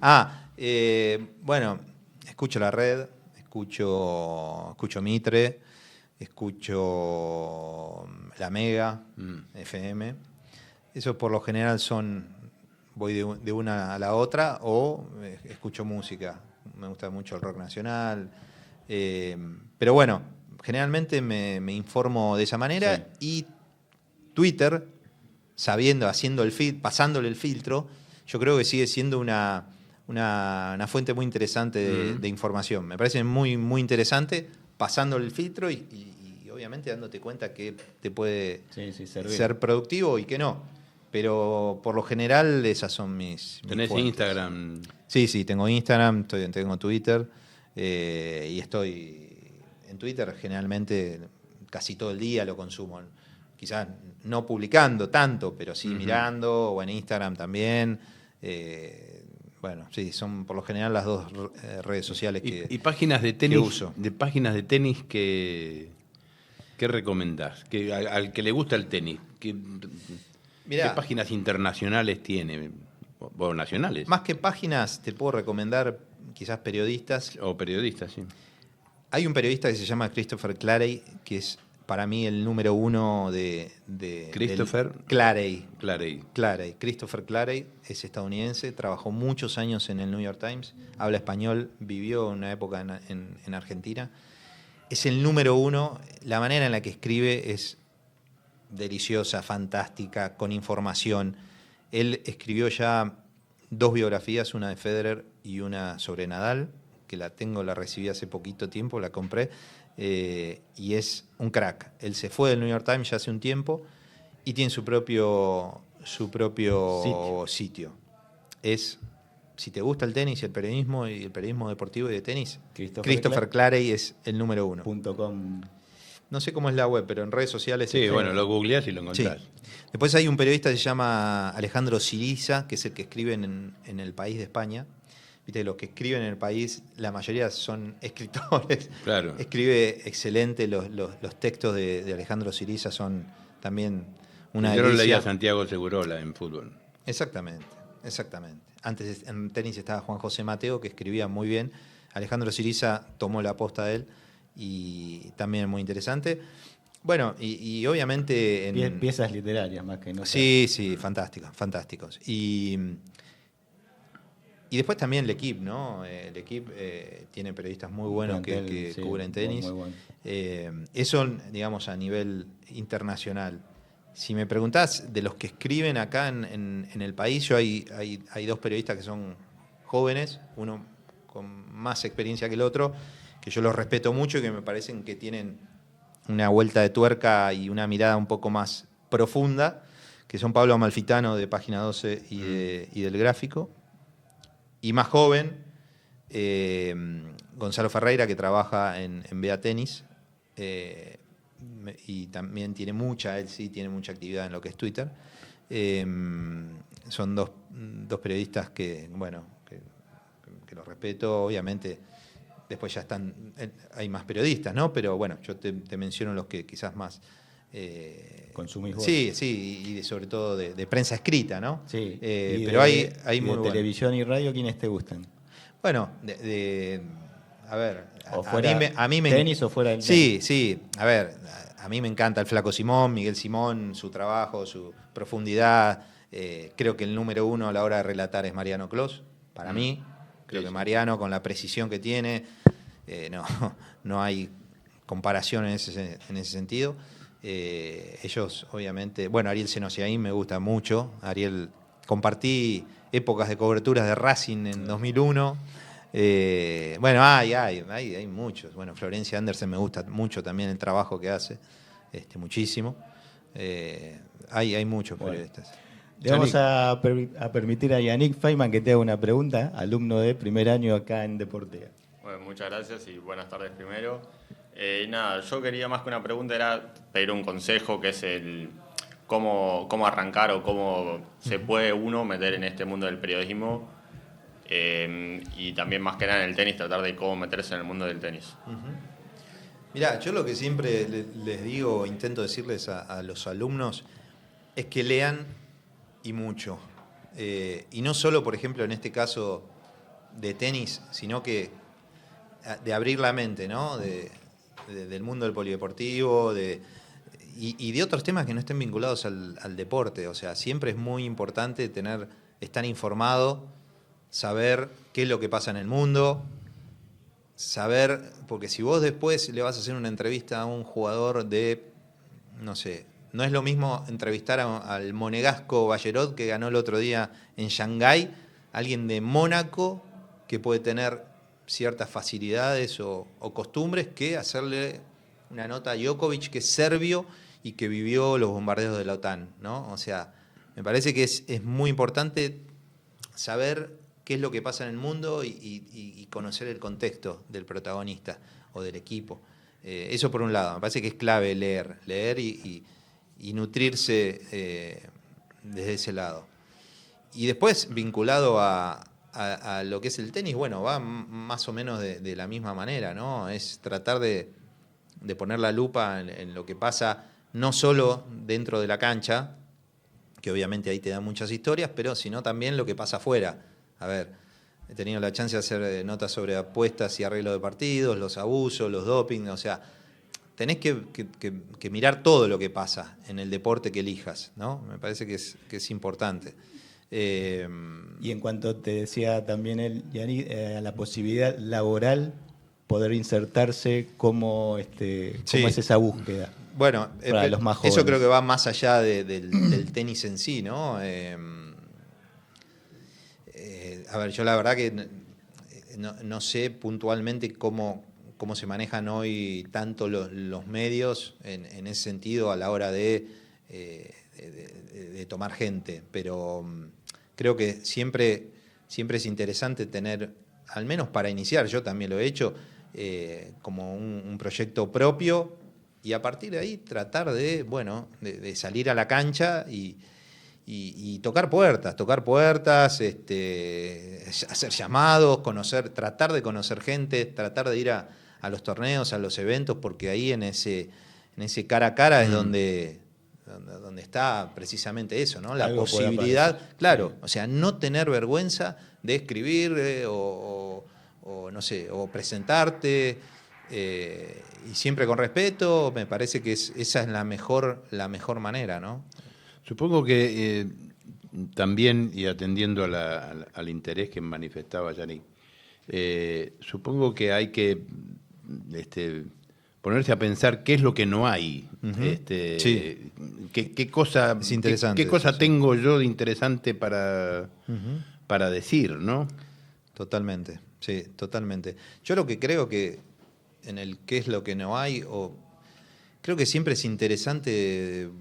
Bueno, escucho La Red, escucho Mitre, escucho La Mega, FM. Eso por lo general voy de una a la otra o escucho música. Me gusta mucho el rock nacional. Pero bueno, generalmente me informo de esa manera, y Twitter, haciendo el feed, pasándole el filtro, yo creo que sigue siendo una fuente muy interesante de información. Me parece muy, muy interesante, pasándole el filtro y obviamente dándote cuenta que te puede ser productivo y que no. Pero por lo general esas son mis ¿Tenés fuentes. Instagram? Sí, tengo Instagram, tengo Twitter, y estoy en Twitter generalmente casi todo el día lo consumo. Quizás no publicando tanto, pero sí mirando, o en Instagram también. Bueno, sí, son por lo general las dos redes sociales ¿Y páginas de tenis, que uso. de páginas de tenis ¿qué recomendás? Al que le gusta el tenis, ¿qué páginas internacionales tiene? O nacionales. Más que páginas, te puedo recomendar quizás periodistas. O periodistas, sí. Hay un periodista que se llama Christopher Clarey, que es para mí el número uno de Christopher Clarey. Christopher Clarey es estadounidense, trabajó muchos años en el New York Times, habla español, vivió una época en Argentina. Es el número uno, la manera en la que escribe es deliciosa, fantástica, con información. Él escribió ya 2 biografías, una de Federer y una sobre Nadal, que la recibí hace poquito tiempo, la compré, y es un crack. Él se fue del New York Times ya hace un tiempo y tiene su propio sitio. Si te gusta el tenis y el periodismo deportivo y de tenis, Christopher Clarey es el número uno. .com. No sé cómo es la web, pero en redes sociales... Sí, bueno, lo googleás y lo encontrás. Sí. Después hay un periodista que se llama Alejandro Siriza, que es el que escribe en El País de España. Viste, los que escriben en El País, la mayoría son escritores. Claro. Escribe excelente, los textos de Alejandro Siriza son también una Yo delicia. lo leía a Santiago Segurola en fútbol. Exactamente. Antes en tenis estaba Juan José Mateo, que escribía muy bien. Alejandro Siriza tomó la posta de él y también muy interesante. Bueno, y obviamente... Piezas literarias más que no. Sí, fantásticos. Y después también L'Equipe, ¿no? L'Equipe tiene periodistas muy buenos que cubren tenis. Muy bueno. Eso, digamos, a nivel internacional. Si me preguntás de los que escriben acá en el país, hay 2 periodistas que son jóvenes, uno con más experiencia que el otro, que yo los respeto mucho y que me parecen que tienen una vuelta de tuerca y una mirada un poco más profunda, que son Pablo Amalfitano de Página 12 y del Gráfico, y más joven, Gonzalo Ferreira, que trabaja en BA Tenis, y también tiene mucha actividad en lo que es Twitter. Son dos periodistas que los respeto, obviamente. Después ya hay más periodistas, ¿no? Pero bueno, yo te menciono los que quizás más... consumís vos. Sí, y sobre todo de prensa escrita, ¿no? Sí. Pero hay muy de televisión y radio, ¿quiénes te gustan? Bueno, a ver... A mí ¿tenis o fuera del tenis? Sí. A ver, a mí me encanta el Flaco Simón, Miguel Simón, su trabajo, su profundidad. Creo que el número uno a la hora de relatar es Mariano Clos, para mí. Creo que Mariano, con la precisión que tiene, no hay comparación en ese sentido. Ellos, obviamente... Bueno, Ariel Senosiaín me gusta mucho. Ariel, compartí épocas de coberturas de Racing en 2001. Bueno, hay muchos. Bueno, Florencia Andersen me gusta mucho también el trabajo que hace. Muchísimo. Hay muchos periodistas. Le vamos a permitir a Yannick Feynman que te haga una pregunta, alumno de primer año acá en Deportea. Bueno, muchas gracias y buenas tardes primero. Yo quería más que una pregunta, era pedir un consejo, que es el cómo arrancar o cómo se puede uno meter en este mundo del periodismo, y también más que nada en el tenis, tratar de cómo meterse en el mundo del tenis. Mirá, yo lo que siempre les digo, intento decirles a los alumnos, es que lean y mucho. Y no solo, por ejemplo, en este caso de tenis, sino que de abrir la mente, ¿no? Del mundo del polideportivo y de otros temas que no estén vinculados al deporte. O sea, siempre es muy importante estar informado, saber qué es lo que pasa en el mundo, saber, porque si vos después le vas a hacer una entrevista a un jugador de, no sé, no es lo mismo entrevistar al monegasco Ballerot que ganó el otro día en Shanghái, alguien de Mónaco que puede tener ciertas facilidades o costumbres, que hacerle una nota a Djokovic, que es serbio y que vivió los bombardeos de la OTAN, ¿no? O sea, me parece que es muy importante saber qué es lo que pasa en el mundo y conocer el contexto del protagonista o del equipo. Eso por un lado, me parece que es clave leer y nutrirse desde ese lado. Y después, vinculado a lo que es el tenis, bueno, va más o menos de la misma manera, ¿no? Es tratar de poner la lupa en lo que pasa, no solo dentro de la cancha, que obviamente ahí te dan muchas historias, pero sino también lo que pasa afuera. A ver, he tenido la chance de hacer notas sobre apuestas y arreglo de partidos, los abusos, los doping, o sea, tenés que mirar todo lo que pasa en el deporte que elijas, ¿no? Me parece que es importante. Y en cuanto te decía también él, Yannick, la posibilidad laboral, poder insertarse, ¿cómo es esa búsqueda? Bueno, para los más jóvenes. Eso creo que va más allá del tenis en sí, ¿no? A ver, yo la verdad que no sé puntualmente cómo se manejan hoy tanto los medios en ese sentido a la hora de tomar gente, pero creo que siempre es interesante tener, al menos para iniciar, yo también lo he hecho, como un proyecto propio, y a partir de ahí tratar de salir a la cancha y tocar puertas, hacer llamados, tratar de conocer gente, tratar de ir a los torneos, a los eventos, porque ahí en ese cara a cara es donde está precisamente eso, ¿no? La algo posibilidad, claro, sí. o sea, no tener vergüenza de escribir o no sé, o presentarte, y siempre con respeto. Me parece que esa es la mejor manera, ¿no? Supongo que también, y atendiendo al interés que manifestaba Yannick, supongo que hay que ponerse a pensar qué es lo que no hay. Uh-huh. Sí. Qué cosa, es interesante, qué cosa sí. tengo yo de interesante para decir, ¿no? Totalmente, sí, totalmente. Yo lo que creo que en el qué es lo que no hay, creo que siempre es interesante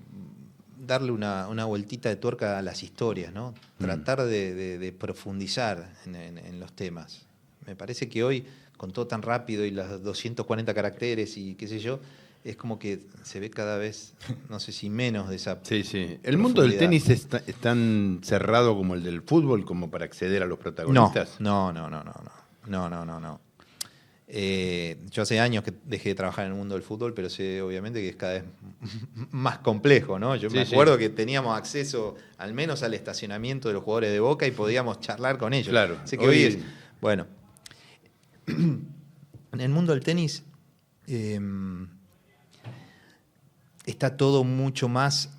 darle una vueltita de tuerca a las historias, ¿no? Tratar de profundizar en los temas. Me parece que hoy, con todo tan rápido y los 240 caracteres y qué sé yo, es como que se ve cada vez, no sé si menos de esa Sí. ¿El mundo del tenis es tan cerrado como el del fútbol, como para acceder a los protagonistas? No. Yo hace años que dejé de trabajar en el mundo del fútbol, pero sé obviamente que es cada vez más complejo, ¿no? Yo me acuerdo que teníamos acceso al menos al estacionamiento de los jugadores de Boca y podíamos charlar con ellos. Claro. Sé que hoy es... Bueno, en el mundo del tenis está todo mucho más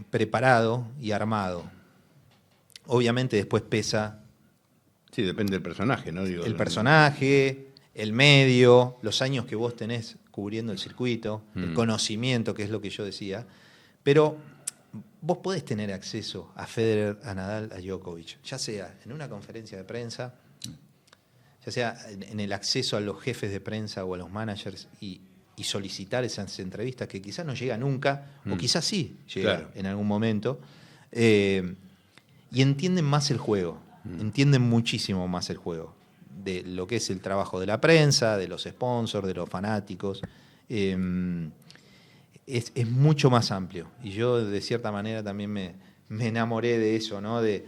preparado y armado. Obviamente después pesa... Sí, depende del personaje, ¿no? Digo, el personaje, el medio, los años que vos tenés cubriendo el circuito, el conocimiento, que es lo que yo decía. Pero vos podés tener acceso a Federer, a Nadal, a Djokovic, ya sea en una conferencia de prensa, ya sea en el acceso a los jefes de prensa o a los managers y solicitar esas entrevistas que quizás no llega nunca, o quizás sí llega en algún momento, y entienden más el juego. Entienden muchísimo más el juego, de lo que es el trabajo de la prensa, de los sponsors, de los fanáticos. Es mucho más amplio. Y yo, de cierta manera, también me enamoré de eso, ¿no? De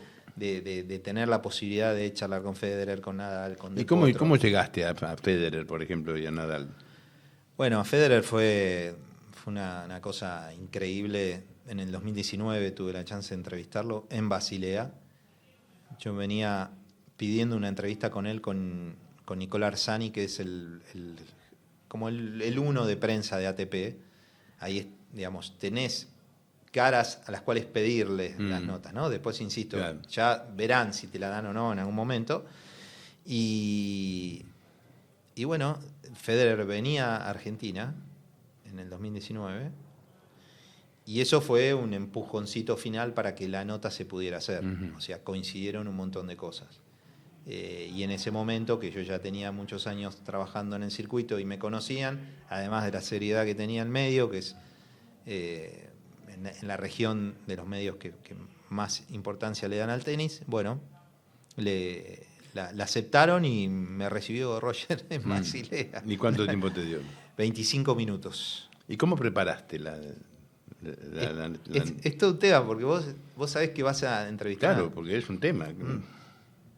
tener la posibilidad de charlar con Federer, con Nadal, con ¿Y cómo llegaste a Federer, por ejemplo, y a Nadal? Bueno, Federer fue una cosa increíble. En el 2019 tuve la chance de entrevistarlo en Basilea. Yo venía pidiendo una entrevista con él, con Nicolás Arzani, que es como el uno de prensa de ATP. Ahí, digamos, tenés caras a las cuales pedirle las notas, ¿no? Después, insisto, ya verán si te la dan o no en algún momento. Y Y bueno, Federer venía a Argentina en el 2019 y eso fue un empujoncito final para que la nota se pudiera hacer. O sea, coincidieron un montón de cosas. Y en ese momento, que yo ya tenía muchos años trabajando en el circuito y me conocían, además de la seriedad que tenía el medio, que es en la región de los medios que más importancia le dan al tenis, bueno, la aceptaron y me recibió Roger en Basilea. ¿Y cuánto tiempo te dio? 25 minutos. ¿Y cómo preparaste Es todo un tema, porque vos sabés que vas a entrevistar Claro, porque es un tema.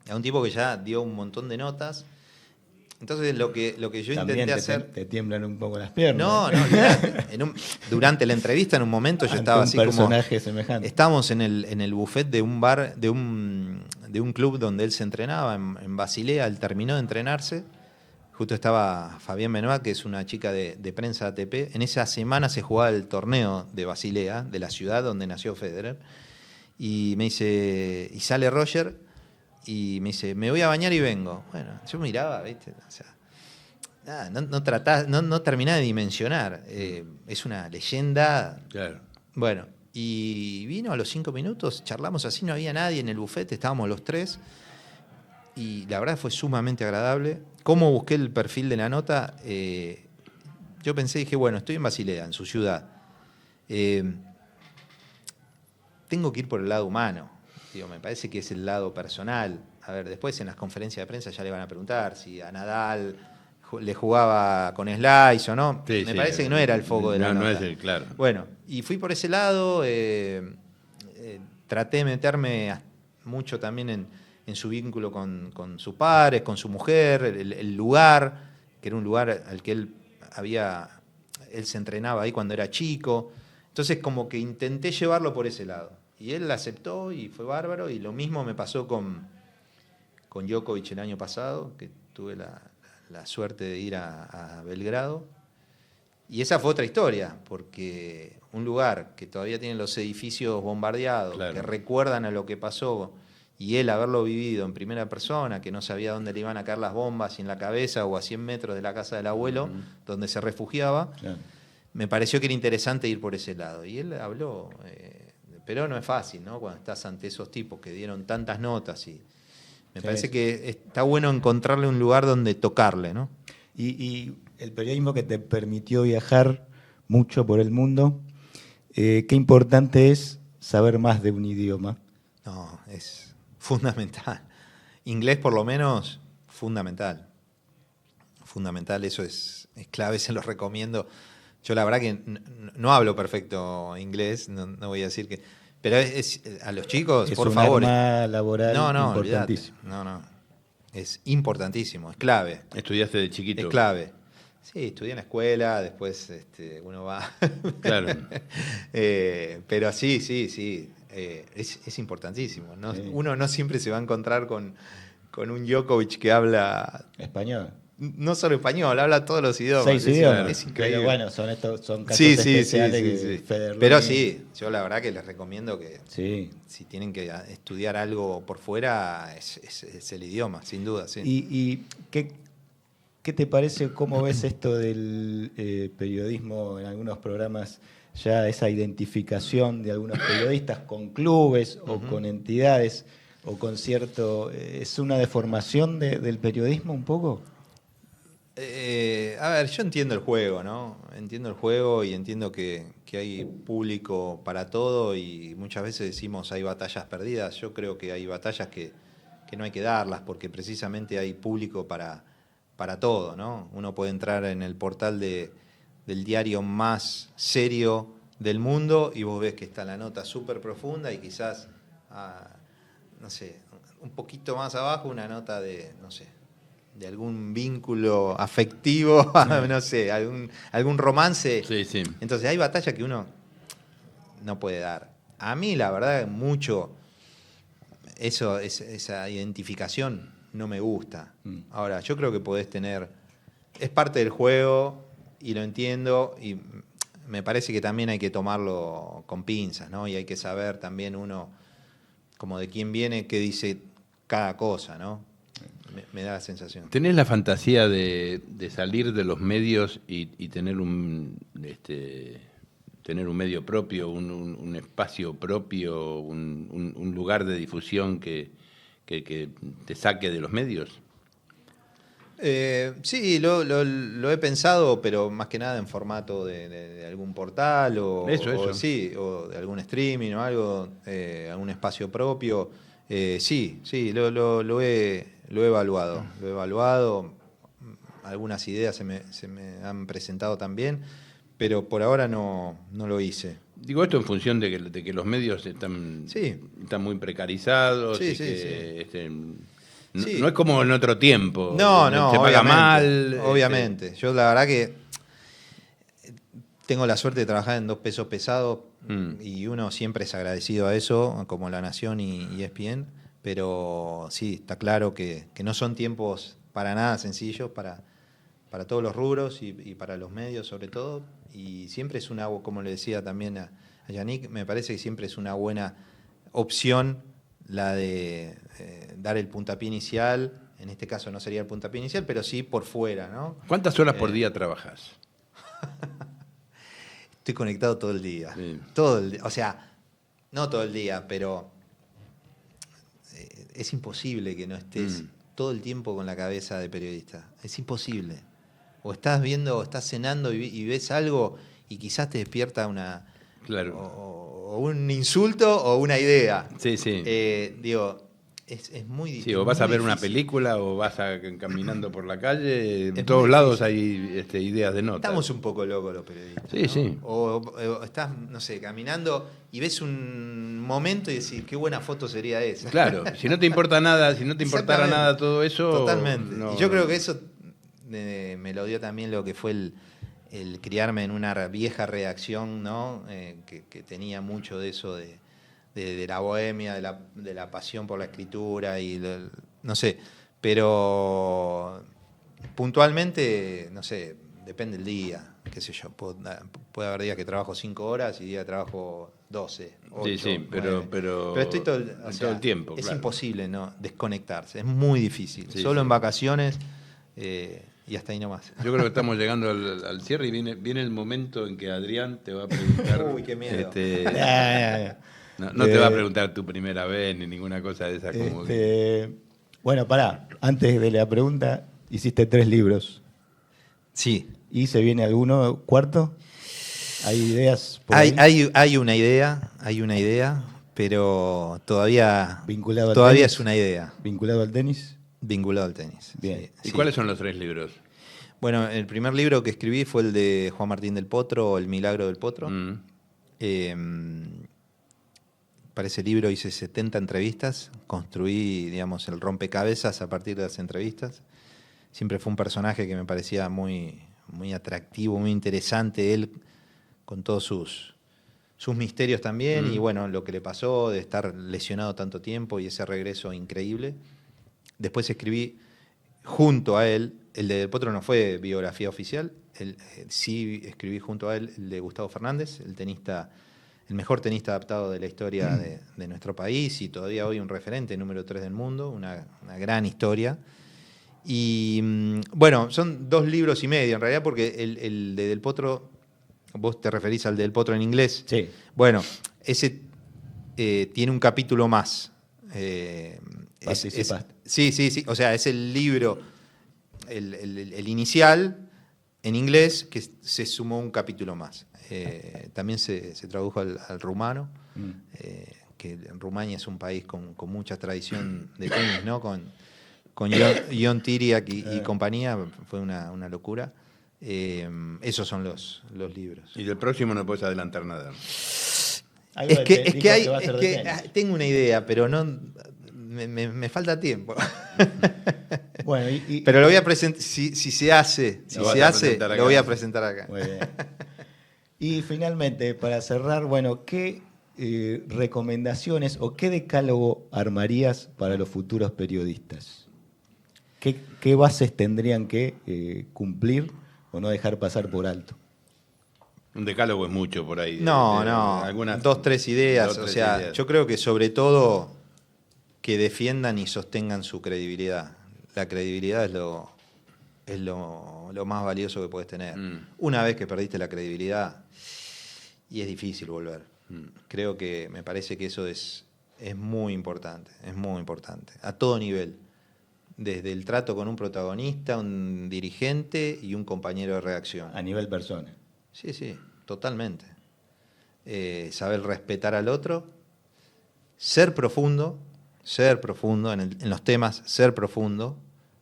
a un tipo que ya dio un montón de notas. Entonces lo que yo También intenté hacer... te tiemblan un poco las piernas. No, durante la entrevista, en un momento, yo estaba así como... personaje semejante. Estábamos en el buffet de un bar, de un club donde él se entrenaba, en Basilea. Él terminó de entrenarse. Justo estaba Fabián Benoit, que es una chica de prensa ATP. En esa semana se jugaba el torneo de Basilea, de la ciudad donde nació Federer. Y me dice, y sale Roger y me dice, me voy a bañar y vengo. Bueno, yo miraba, ¿viste? O sea, no terminaba de dimensionar. Es una leyenda. Claro. Bueno, y vino a los 5 minutos, charlamos así, no había nadie en el bufete, estábamos los tres. Y la verdad fue sumamente agradable. ¿Cómo busqué el perfil de la nota? Yo dije, bueno, estoy en Basilea, en su ciudad. Tengo que ir por el lado humano. Digo, me parece que es el lado personal. A ver, después en las conferencias de prensa ya le van a preguntar si a Nadal le jugaba con slice o no. Sí, me parece que no era el foco de la nota. No es el, claro. Bueno, y fui por ese lado. Traté de meterme mucho también en su vínculo con sus padres, con su mujer, el lugar, que era un lugar al que él se entrenaba ahí cuando era chico. Entonces como que intenté llevarlo por ese lado. Y él la aceptó y fue bárbaro. Y lo mismo me pasó con Djokovic el año pasado, que tuve la suerte de ir a Belgrado. Y esa fue otra historia, porque un lugar que todavía tiene los edificios bombardeados, Claro. que recuerdan a lo que pasó, y él haberlo vivido en primera persona, que no sabía dónde le iban a caer las bombas, si en la cabeza o a 100 metros de la casa del abuelo, donde se refugiaba, Claro. me pareció que era interesante ir por ese lado. Y él habló, pero no es fácil, ¿no? Cuando estás ante esos tipos que dieron tantas notas, y me parece que está bueno encontrarle un lugar donde tocarle, ¿no? Y el periodismo que te permitió viajar mucho por el mundo, qué importante es saber más de un idioma. No, es fundamental. Inglés, por lo menos, fundamental. Fundamental, eso es clave, se los recomiendo. Yo la verdad que no hablo perfecto inglés, no voy a decir que... Pero a los chicos, Es por un favor... arma laboral importantísimo. Olvídate. No. Es importantísimo, es clave. ¿Estudiaste de chiquito? Es clave. Sí, estudié en la escuela, después uno va... Claro. Pero sí. Es importantísimo, ¿no? Sí. Uno no siempre se va a encontrar con un Djokovic que habla Español. no solo español, habla todos los idiomas. 6 idiomas. Es increíble. Pero bueno, son casos Sí, especiales que Federer Pero no sí, yo la verdad que les recomiendo que Sí. si tienen que estudiar algo por fuera, es el idioma, sin duda. Sí. ¿Y qué te parece, cómo ves esto del periodismo en algunos programas, ya esa identificación de algunos periodistas con clubes o con entidades o con cierto... ¿Es una deformación del periodismo un poco? A ver, yo entiendo el juego, ¿no? Entiendo el juego y entiendo que hay público para todo y muchas veces decimos hay batallas perdidas. Yo creo que hay batallas que no hay que darlas porque precisamente hay público para todo, ¿no? Uno puede entrar en el portal del diario más serio del mundo y vos ves que está la nota súper profunda y quizás, no sé, un poquito más abajo una nota de, no sé, de algún vínculo afectivo, no sé, algún romance. Sí. Entonces hay batallas que uno no puede dar. A mí, la verdad, mucho esa identificación no me gusta. Ahora, yo creo que podés tener... Es parte del juego y lo entiendo y me parece que también hay que tomarlo con pinzas, ¿no? Y hay que saber también uno, como de quién viene, qué dice cada cosa, ¿no? me da la sensación. ¿Tenés la fantasía de salir de los medios y tener tener un medio propio, un espacio propio, un lugar de difusión que te saque de los medios? Sí, lo he pensado, pero más que nada en formato de algún portal Eso. Sí, o de algún streaming o algo, algún espacio propio. Sí, lo he evaluado. Lo he evaluado. Algunas ideas se me han presentado también, pero por ahora no lo hice. Digo esto en función de que los medios están muy precarizados. Sí, y sí, que, sí. No, Sí. no es como en otro tiempo. No, Se paga obviamente, mal. Obviamente. Yo la verdad que tengo la suerte de trabajar en 2 pesos pesados y uno siempre es agradecido a eso, como La Nación y ESPN, pero sí, está claro que no son tiempos para nada sencillos para todos los rubros y para los medios sobre todo, y siempre es una, como le decía también a Yannick, me parece que siempre es una buena opción la de dar el puntapié inicial. En este caso no sería el puntapié inicial, pero sí por fuera, ¿no? ¿Cuántas horas por día trabajas? Estoy conectado todo el día. Sí. Todo el día. O sea, no todo el día, pero es imposible que no estés todo el tiempo con la cabeza de periodista. Es imposible. O estás viendo, o estás cenando y ves algo y quizás te despierta una... Claro. O un insulto o una idea. Sí. Digo, es muy difícil. Sí, o vas a ver una película o vas caminando por la calle. En todos lados hay ideas de nota. Estamos un poco locos los periodistas. Sí, ¿no? sí. O estás, no sé, caminando y ves un momento y decís, qué buena foto sería esa. Claro, si no te importa nada, si no te importara Exactamente. nada todo eso... Totalmente. no- Y yo creo que eso me lo dio también lo que fue el criarme en una vieja redacción, ¿no? Que tenía mucho de eso de la bohemia, de la pasión por la escritura y no sé, pero puntualmente, no sé, depende del día, qué sé yo, puede haber días que trabajo 5 horas y días que trabajo 12, 8, Sí, pero 9. Pero estoy todo todo el tiempo, es claro. imposible no desconectarse, es muy difícil, Sí, solo sí. en vacaciones y hasta ahí nomás. Yo creo que estamos llegando al cierre y viene el momento en que Adrián te va a preguntar... Uy, qué miedo. No te va a preguntar tu primera vez ni ninguna cosa de esa como... Bueno, pará, antes de la pregunta, hiciste 3 libros. Sí. ¿Y se viene alguno cuarto? ¿Hay ideas por ahí? Hay una idea, pero todavía ¿Vinculado al tenis? es una idea, ¿Vinculado al tenis? vinculado al tenis. Bien. ¿Y cuáles son los 3 libros? Bueno, el primer libro que escribí fue el de Juan Martín del Potro, El Milagro del Potro. Para ese libro hice 70 entrevistas, construí, digamos, el rompecabezas a partir de las entrevistas. Siempre fue un personaje que me parecía muy, muy atractivo, muy interesante, él con todos sus misterios también, y bueno, lo que le pasó de estar lesionado tanto tiempo y ese regreso increíble. Después escribí junto a él, el de Del Potro no fue biografía oficial, sí escribí junto a él el de Gustavo Fernández, el mejor tenista adaptado de la historia de nuestro país y todavía hoy un referente, número 3 del mundo, una gran historia. Y bueno, son 2 libros y medio en realidad, porque el de Del Potro, vos te referís al Del Potro en inglés. Sí. Bueno, ese tiene un capítulo más. Participaste. Sí. O sea, es el libro, el inicial en inglés, que se sumó un capítulo más. También se tradujo al rumano, que en Rumania es un país con mucha tradición de tenis, ¿no? Con Ion Tiriac y compañía, fue una locura. Esos son los libros. Y del próximo no puedes adelantar nada. Algo Es dijo que va a ser de tenis. tengo una idea, pero no me falta tiempo. Bueno, Pero lo voy a presentar, si se hace, Lo vas a presentar acá. lo voy a presentar acá. Muy bien. Y finalmente, para cerrar, bueno, ¿qué recomendaciones o qué decálogo armarías para los futuros periodistas? ¿Qué bases tendrían que cumplir o no dejar pasar por alto? Un decálogo es mucho por ahí. No, Algunas, 2, 3 ideas. 2, 3 o sea, ideas. yo creo que sobre todo que defiendan y sostengan su credibilidad. la credibilidad es lo más valioso que puedes tener. Mm. Una vez que perdiste la credibilidad, y es difícil volver. Creo que me parece que eso es muy importante, a todo nivel. Desde el trato con un protagonista, un dirigente y un compañero de redacción. A nivel persona. Sí, totalmente. Saber respetar al otro, ser profundo en los temas, ser profundo,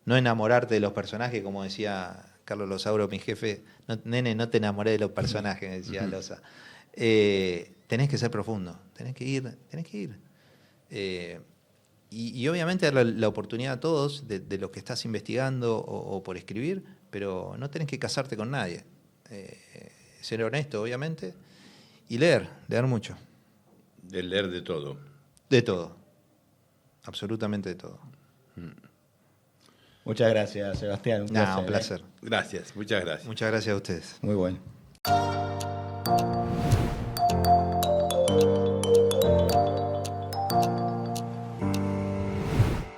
no enamorarte de los personajes, como decía Carlos Losauro, mi jefe, nene, no te enamoré de los personajes, me decía Losa. Tenés que ser profundo, tenés que ir. Y obviamente dar la oportunidad a todos de lo que estás investigando o por escribir, pero no tenés que casarte con nadie. Ser honesto, obviamente, y leer mucho. De leer de todo. De todo, absolutamente de todo. Muchas gracias, Sebastián. Un placer. Gracias, muchas gracias. Muchas gracias a ustedes. Muy bueno.